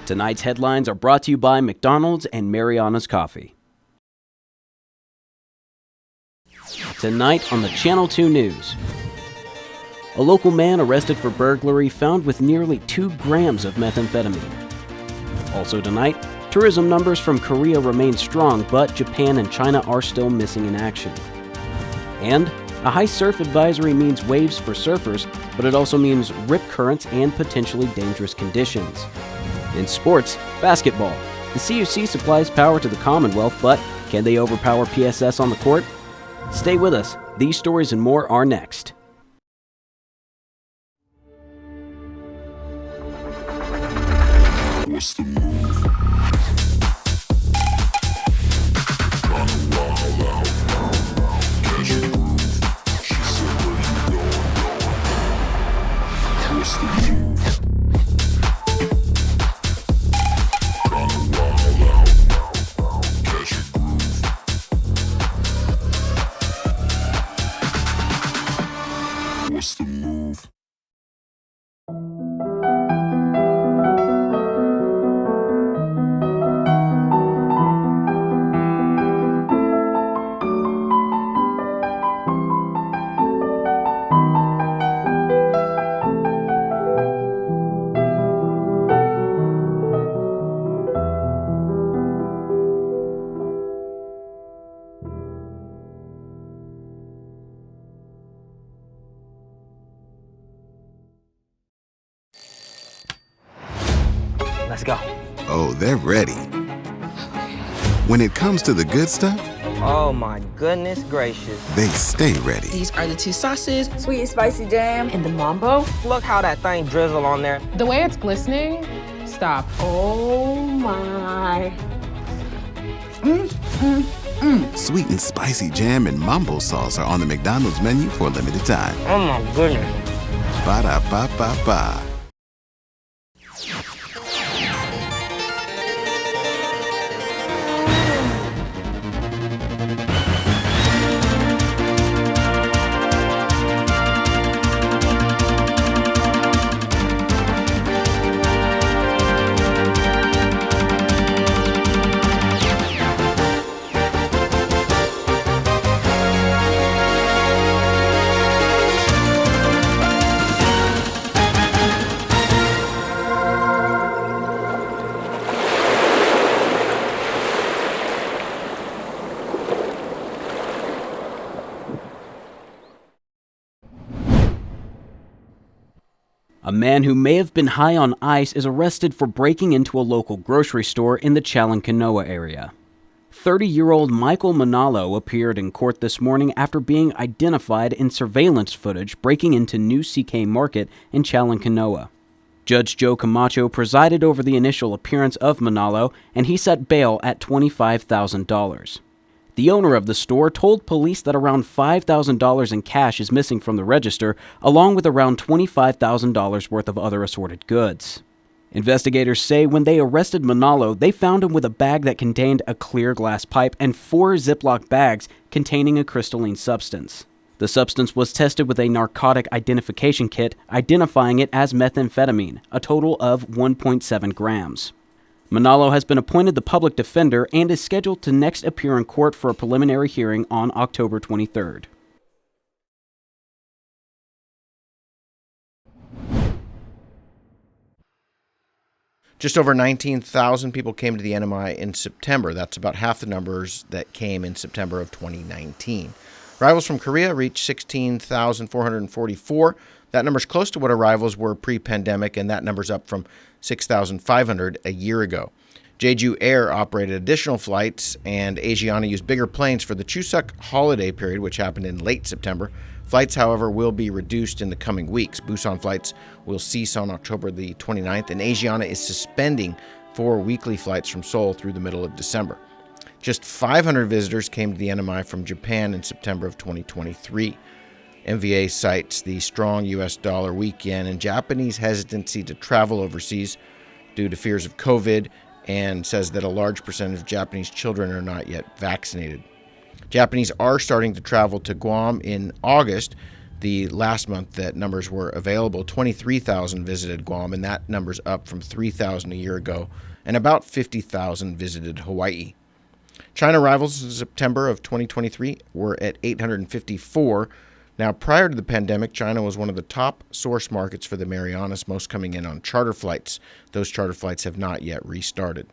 Tonight's headlines are brought to you by McDonald's and Mariana's Coffee. Tonight on the Channel 2 News. A local man arrested for burglary found with nearly 2 grams of methamphetamine. Also tonight, tourism numbers from Korea remain strong, but Japan and China are still missing in action. And a high surf advisory means waves for surfers, but it also means rip currents and potentially dangerous conditions. In sports, basketball. The CUC supplies power to the Commonwealth, but can they overpower PSS on the court? Stay with us. These stories and more are next. What's the move? What's the move? What's the move? Let's go. Oh, they're ready. When it comes to the good stuff, Oh my goodness gracious. they stay ready. These are the 2 sauces. Sweet and spicy jam. And the mambo. Look how that thing drizzle on there. The way it's glistening, stop. Oh my. Sweet and spicy jam and mambo sauce are on the McDonald's menu for a limited time. Oh my goodness. Ba-da-ba-ba-ba. A man who may have been high on ice is arrested for breaking into a local grocery store in the Chalankanoa area. 30-year-old Michael Manalo appeared in court this morning after being identified in surveillance footage breaking into New CK Market in Chalankanoa. Judge Joe Camacho presided over the initial appearance of Manalo, and he set bail at $25,000. The owner of the store told police that around $5,000 in cash is missing from the register, along with around $25,000 worth of other assorted goods. Investigators say when they arrested Manalo, they found him with a bag that contained a clear glass pipe and 4 Ziploc bags containing a crystalline substance. The substance was tested with a narcotic identification kit, identifying it as methamphetamine, a total of 1.7 grams. Manalo has been appointed the public defender and is scheduled to next appear in court for a preliminary hearing on October 23rd. Just over 19,000 people came to the NMI in September. That's about half the numbers that came in September of 2019. Arrivals from Korea reached 16,444. That number's close to what arrivals were pre-pandemic, and that number's up from 6,500 a year ago. Jeju Air operated additional flights, and Asiana used bigger planes for the Chuseok holiday period, which happened in late September. Flights, however, will be reduced in the coming weeks. Busan flights will cease on October the 29th, and Asiana is suspending 4 weekly flights from Seoul through the middle of December. Just 500 visitors came to the NMI from Japan in September of 2023. MVA cites the strong U.S. dollar weekend and Japanese hesitancy to travel overseas due to fears of COVID, and says that a large percentage of Japanese children are not yet vaccinated. Japanese are starting to travel to Guam in August. The last month that numbers were available, 23,000 visited Guam, and that number's up from 3,000 a year ago, and about 50,000 visited Hawaii. China arrivals in September of 2023 were at 854. Now, prior to the pandemic, China was one of the top source markets for the Marianas, most coming in on charter flights. Those charter flights have not yet restarted.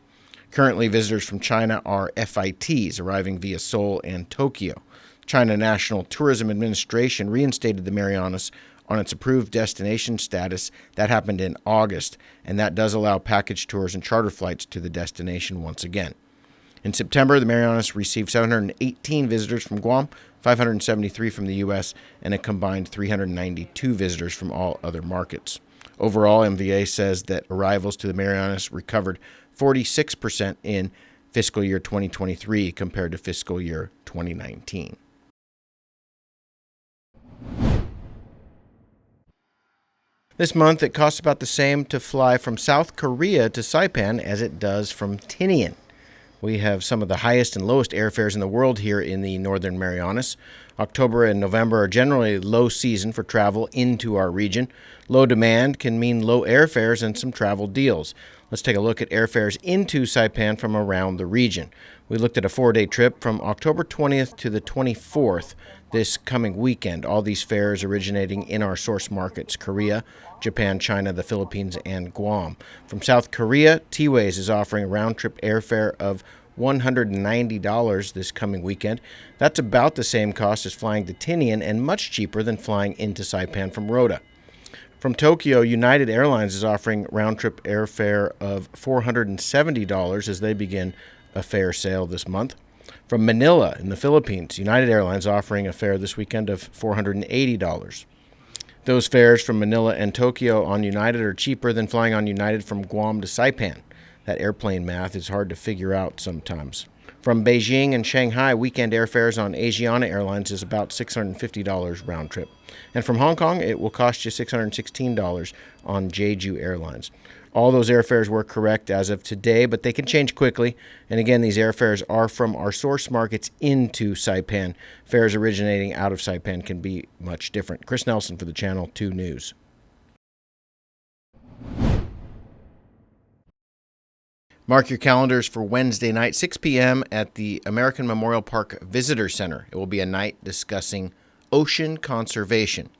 Currently, visitors from China are FITs arriving via Seoul and Tokyo. China National Tourism Administration reinstated the Marianas on its approved destination status. That happened in August, and that does allow package tours and charter flights to the destination once again. In September, the Marianas received 718 visitors from Guam, 573 from the U.S., and a combined 392 visitors from all other markets. Overall, MVA says that arrivals to the Marianas recovered 46% in fiscal year 2023 compared to fiscal year 2019. This month, it costs about the same to fly from South Korea to Saipan as it does from Tinian. We have some of the highest and lowest airfares in the world here in the Northern Marianas. October and November are generally low season for travel into our region. Low demand can mean low airfares and some travel deals. Let's take a look at airfares into Saipan from around the region. We looked at a 4-day trip from October 20th to the 24th this coming weekend. All these fares originating in our source markets, Korea, Japan, China, the Philippines, and Guam. From South Korea, T-Ways is offering a round-trip airfare of $190 this coming weekend. That's about the same cost as flying to Tinian and much cheaper than flying into Saipan from Rota. From Tokyo, United Airlines is offering round-trip airfare of $470 as they begin a fare sale this month. From Manila in the Philippines, United Airlines offering a fare this weekend of $480. Those fares from Manila and Tokyo on United are cheaper than flying on United from Guam to Saipan. That airplane math is hard to figure out sometimes. From Beijing and Shanghai, weekend airfares on Asiana Airlines is about $650 round trip. And from Hong Kong, it will cost you $616 on Jeju Airlines. All those airfares were correct as of today, but they can change quickly. And again, these airfares are from our source markets into Saipan. Fares originating out of Saipan can be much different. Chris Nelson for the Channel 2 News. Mark your calendars for Wednesday night, 6 p.m. at the American Memorial Park Visitor Center. It will be a night discussing ocean conservation.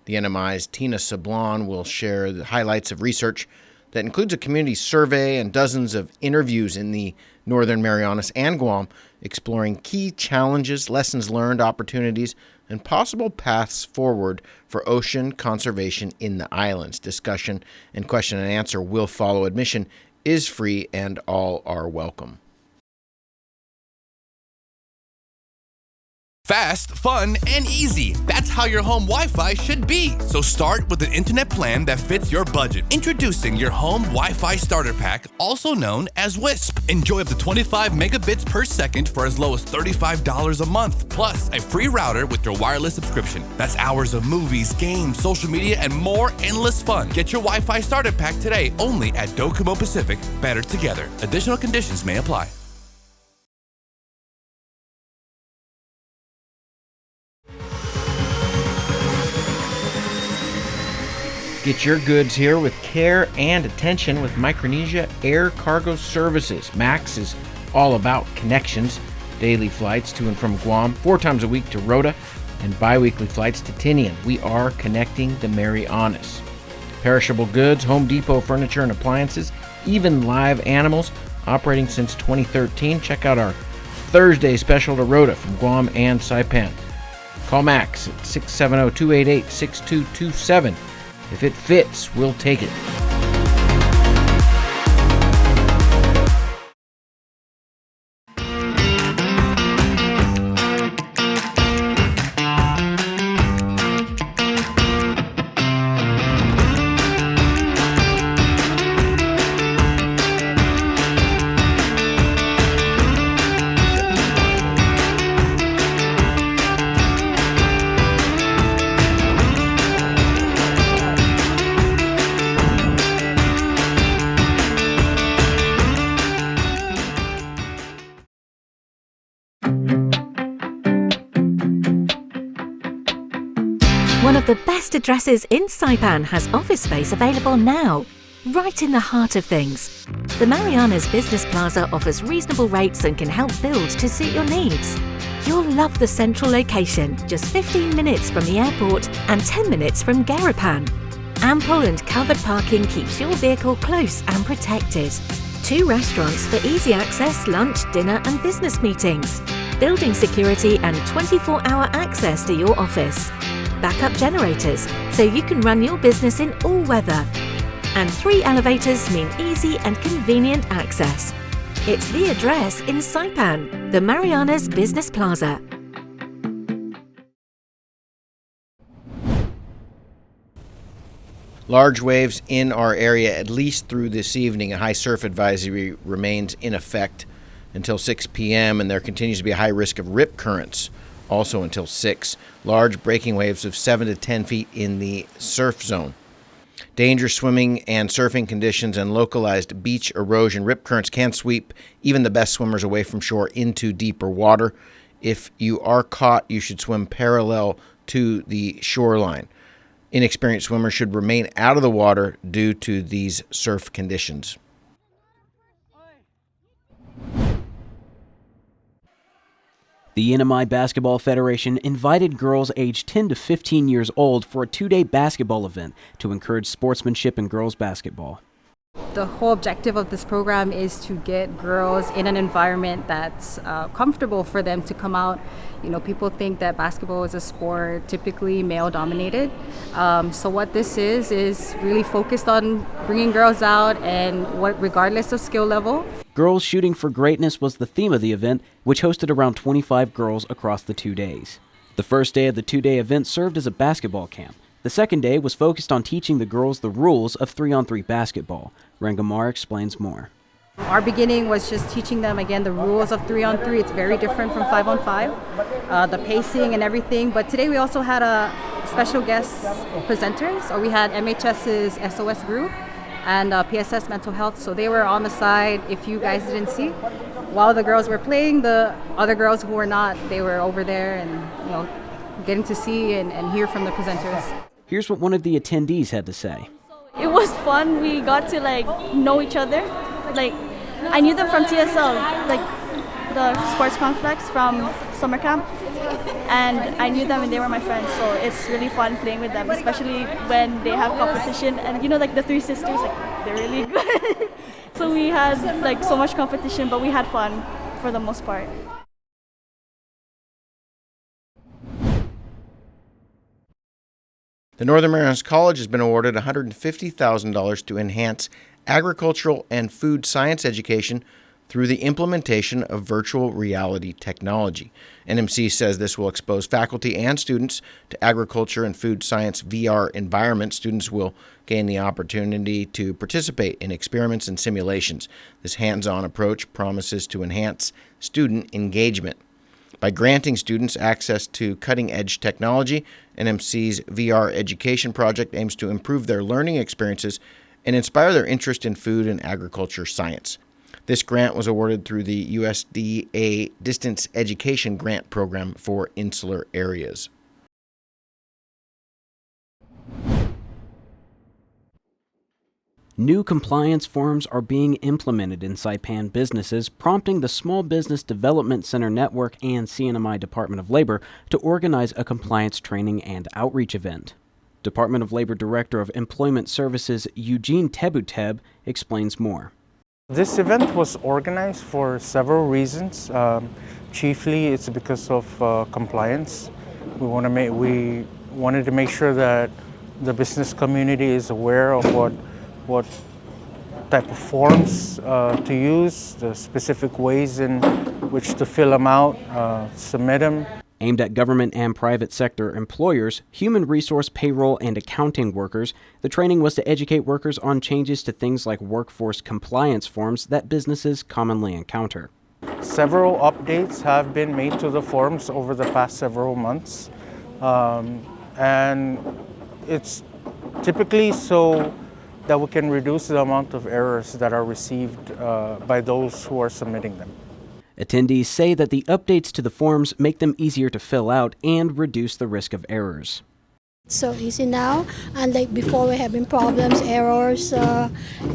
The NMI's Tina Sablon will share the highlights of research that includes a community survey and dozens of interviews in the Northern Marianas and Guam, exploring key challenges, lessons learned, opportunities, and possible paths forward for ocean conservation in the islands. Discussion and question and answer will follow. Admission is free and all are welcome. Fast, fun, and easy. That's how your home Wi-Fi should be. So start with an internet plan that fits your budget. Introducing your home Wi-Fi starter pack, also known as WISP. Enjoy up to 25 megabits per second for as low as $35 a month. Plus, a free router with your wireless subscription. That's hours of movies, games, social media, and more endless fun. Get your Wi-Fi starter pack today only at Docomo Pacific. Better together. Additional conditions may apply. Get your goods here with care and attention with Micronesia Air Cargo Services. MAX is all about connections. Daily flights to and from Guam, 4 times a week to Rota, and bi-weekly flights to Tinian. We are connecting the Marianas. Perishable goods, Home Depot furniture and appliances, even live animals, operating since 2013. Check out our Thursday special to Rota from Guam and Saipan. Call Max at 670-288-6227. If it fits, we'll take it. One of the best addresses in Saipan has office space available now, right in the heart of things. The Mariana's Business Plaza offers reasonable rates and can help build to suit your needs. You'll love the central location, just 15 minutes from the airport and 10 minutes from Garapan. Ample and covered parking keeps your vehicle close and protected. 2 restaurants for easy access, lunch, dinner and business meetings. Building security and 24-hour access to your office. Backup generators, so you can run your business in all weather. And 3 elevators mean easy and convenient access. It's the address in Saipan, the Mariana's Business Plaza. Large waves in our area at least through this evening. A high surf advisory remains in effect until 6 p.m. and there continues to be a high risk of rip currents also until 6. Large breaking waves of 7 to 10 feet in the surf zone. Dangerous swimming and surfing conditions and localized beach erosion. Rip currents can sweep even the best swimmers away from shore into deeper water. If you are caught, you should swim parallel to the shoreline. Inexperienced swimmers should remain out of the water due to these surf conditions. The NMI Basketball Federation invited girls aged 10 to 15 years old for a 2-day basketball event to encourage sportsmanship in girls basketball. The whole objective of this program is to get girls in an environment that's comfortable for them to come out. You know, people think that basketball is a sport typically male-dominated. So what this is really focused on bringing girls out and regardless of skill level. Girls Shooting for Greatness was the theme of the event, which hosted around 25 girls across the 2 days. The first day of the 2-day event served as a basketball camp. The second day was focused on teaching the girls the rules of 3-on-3 basketball. Rangamar explains more. Our beginning was just teaching them, again, the rules of 3-on-3. It's very different from 5-on-5, the pacing and everything. But today we also had a special guest presenters. We had MHS's SOS group and PSS Mental Health. So they were on the side, if you guys didn't see. While the girls were playing, the other girls who were not, they were over there and, you know, getting to see and hear from the presenters. Here's what one of the attendees had to say. It was fun. We got to know each other. I knew them from TSL, the sports complex from summer camp, and I knew them and they were my friends. So it's really fun playing with them, especially when they have competition. And the 3 sisters, they're really good. So we had so much competition, but we had fun for the most part. The Northern Marianas College has been awarded $150,000 to enhance agricultural and food science education through the implementation of virtual reality technology. NMC says this will expose faculty and students to agriculture and food science VR environments. Students will gain the opportunity to participate in experiments and simulations. This hands-on approach promises to enhance student engagement. By granting students access to cutting-edge technology, NMC's VR education project aims to improve their learning experiences and inspire their interest in food and agriculture science. This grant was awarded through the USDA Distance Education Grant Program for insular areas. New compliance forms are being implemented in Saipan businesses, prompting the Small Business Development Center Network and CNMI Department of Labor to organize a compliance training and outreach event. Department of Labor Director of Employment Services Eugene Tebuteb explains more. This event was organized for several reasons. Chiefly, it's because of compliance. We wanted to make sure that the business community is aware of what type of forms to use, the specific ways in which to fill them out, submit them. Aimed at government and private sector employers, human resource, payroll, and accounting workers, the training was to educate workers on changes to things like workforce compliance forms that businesses commonly encounter. Several updates have been made to the forms over the past several months, and it's typically so that we can reduce the amount of errors that are received by those who are submitting them. Attendees say that the updates to the forms make them easier to fill out and reduce the risk of errors. It's so easy now, unlike before we're having problems, errors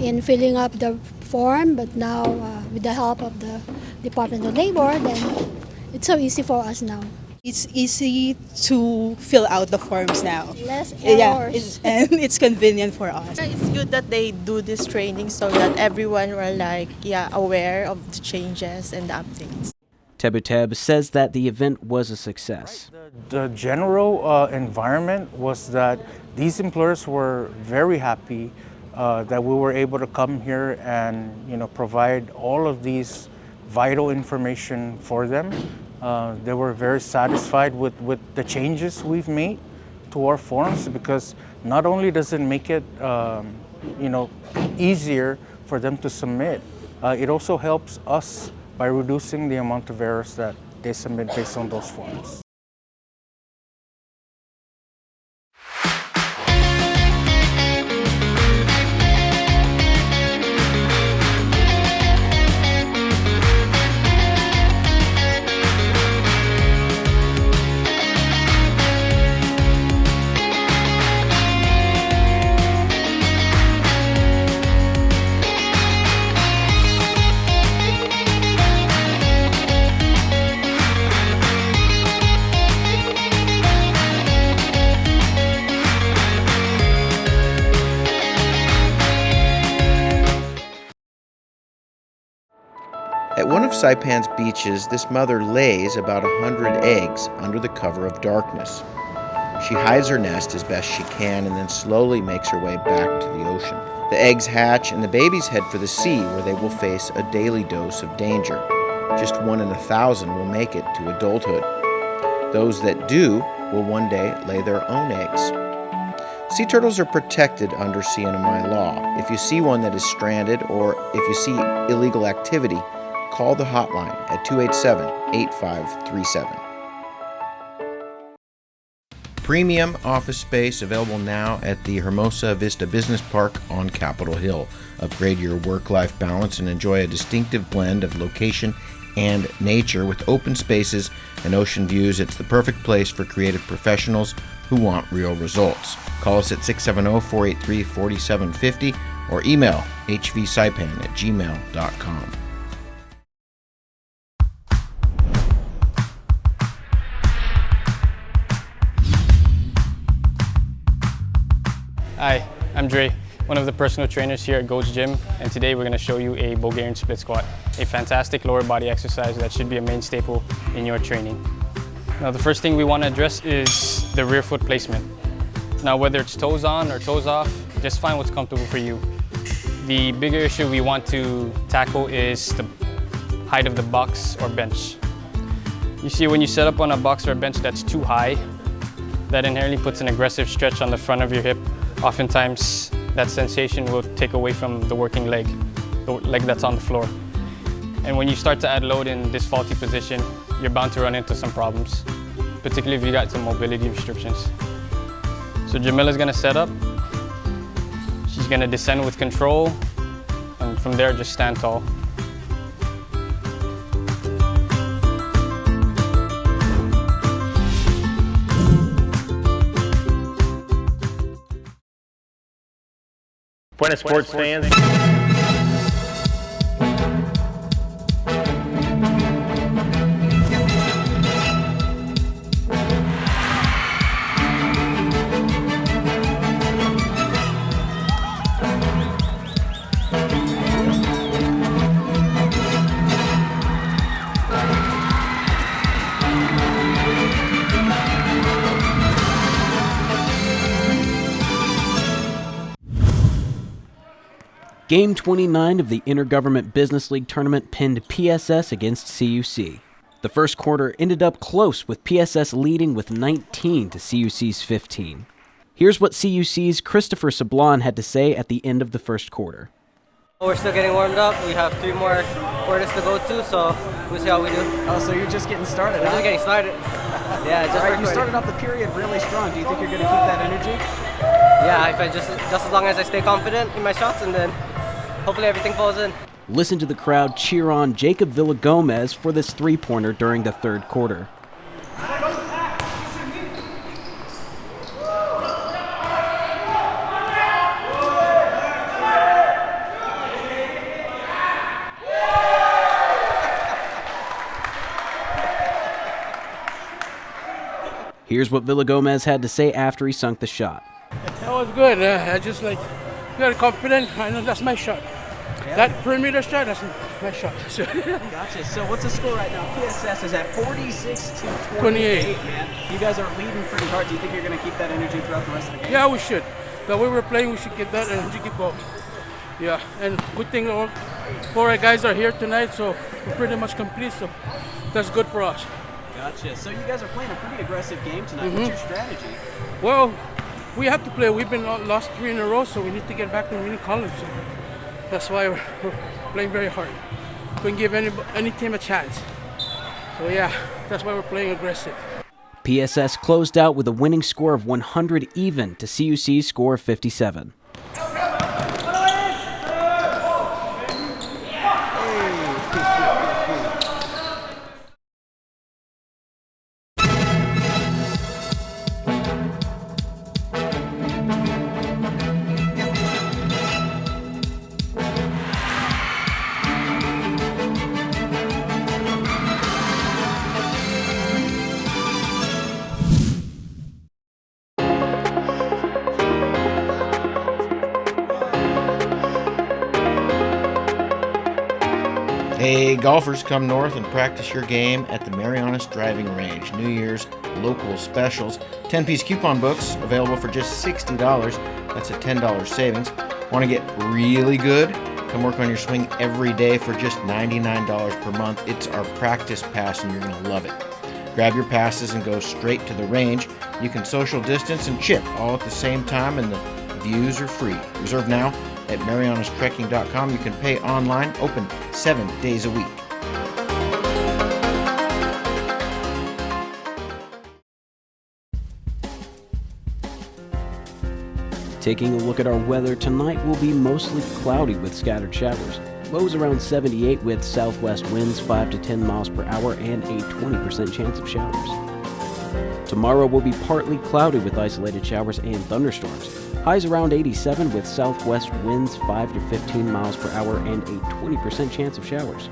in filling up the form, but now with the help of the Department of Labor, then it's so easy for us now. It's easy to fill out the forms now. Less Yeah, errors. and it's convenient for us. It's good that they do this training so that everyone are aware of the changes and the updates. Tebuteb says that the event was a success. The general environment was that these employers were very happy that we were able to come here and provide all of these vital information for them. They were very satisfied with the changes we've made to our forms, because not only does it make it easier for them to submit, it also helps us by reducing the amount of errors that they submit based on those forms. At one of Saipan's beaches, this mother lays about 100 eggs under the cover of darkness. She hides her nest as best she can and then slowly makes her way back to the ocean. The eggs hatch and the babies head for the sea, where they will face a daily dose of danger. Just 1 in 1,000 will make it to adulthood. Those that do will one day lay their own eggs. Sea turtles are protected under CNMI law. If you see one that is stranded, or if you see illegal activity, call the hotline at 287-8537. Premium office space available now at the Hermosa Vista Business Park on Capitol Hill. Upgrade your work-life balance and enjoy a distinctive blend of location and nature with open spaces and ocean views. It's the perfect place for creative professionals who want real results. Call us at 670-483-4750 or email hvsaipan@gmail.com. Hi, I'm Dre, one of the personal trainers here at Goat's Gym, and today we're going to show you a Bulgarian split squat, a fantastic lower body exercise that should be a main staple in your training. Now the first thing we want to address is the rear foot placement. Now whether it's toes on or toes off, just find what's comfortable for you. The bigger issue we want to tackle is the height of the box or bench. You see, when you set up on a box or a bench that's too high, that inherently puts an aggressive stretch on the front of your hip. Oftentimes, that sensation will take away from the working leg, the leg that's on the floor. And when you start to add load in this faulty position, you're bound to run into some problems, particularly if you got some mobility restrictions. So Jamila's gonna set up. She's gonna descend with control, and from there, just stand tall. Buenas sports fans. Game 29 of the Intergovernment Business League tournament pinned PSS against CUC. The first quarter ended up close, with PSS leading with 19 to CUC's 15. Here's what CUC's Christopher Sablon had to say at the end of the first quarter. We're still getting warmed up. We have 3 more quarters to go to, so we'll see how we do. Oh, so you're just getting started, We're huh? just getting started. Yeah, just right, you started off the period really strong. Do you think you're going to keep that energy? Yeah, if I just as long as I stay confident in my shots, and then hopefully everything falls in. Listen to the crowd cheer on Jacob Villagomez for this three-pointer during the third quarter. Here's what Villagomez had to say after he sunk the shot. That was good. I just got confident. I know that's my shot. Yeah. That perimeter shot, that's my shot. Gotcha. So what's the score right now? PSS is at 46-28, man. You guys are leading pretty hard. Do you think you're going to keep that energy throughout the rest of the game? Yeah, we should. The way we're playing, we should get that energy keep going. Yeah, and good thing all 4 guys are here tonight, so we're pretty much complete, so that's good for us. Gotcha. So you guys are playing a pretty aggressive game tonight. What's your strategy? Well, we have to play. We've been lost 3 in a row, so we need to get back to winning columns. So that's why we're playing very hard. We can give any team a chance. So yeah, that's why we're playing aggressive. PSS closed out with a winning score of 100 even to CUC's score of 57. Hey, golfers, come north and practice your game at the Marianas Driving Range. New Year's local specials. 10-piece coupon books available for just $60. That's a $10 savings. Want to get really good? Come work on your swing every day for just $99 per month. It's our practice pass and you're going to love it. Grab your passes and go straight to the range. You can social distance and chip all at the same time, and the views are free. Reserve now at marianastrekking.com. You can pay online, open 7 days a week. Taking a look at our weather, tonight will be mostly cloudy with scattered showers. Lows around 78 with southwest winds 5 to 10 miles per hour and a 20% chance of showers. Tomorrow will be partly cloudy with isolated showers and thunderstorms. Highs around 87 with southwest winds 5 to 15 miles per hour and a 20% chance of showers.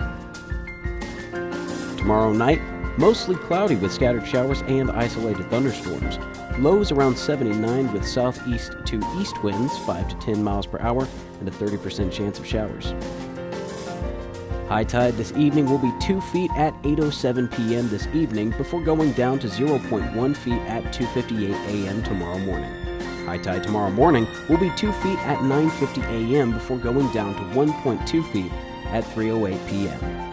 Tomorrow night, mostly cloudy with scattered showers and isolated thunderstorms. Lows around 79 with southeast to east winds 5 to 10 miles per hour and a 30% chance of showers. High tide this evening will be 2 feet at 8:07 p.m. this evening before going down to 0.1 feet at 2:58 a.m. tomorrow morning. High tide tomorrow morning will be 2 feet at 9:50 a.m. before going down to 1.2 feet at 3:08 p.m.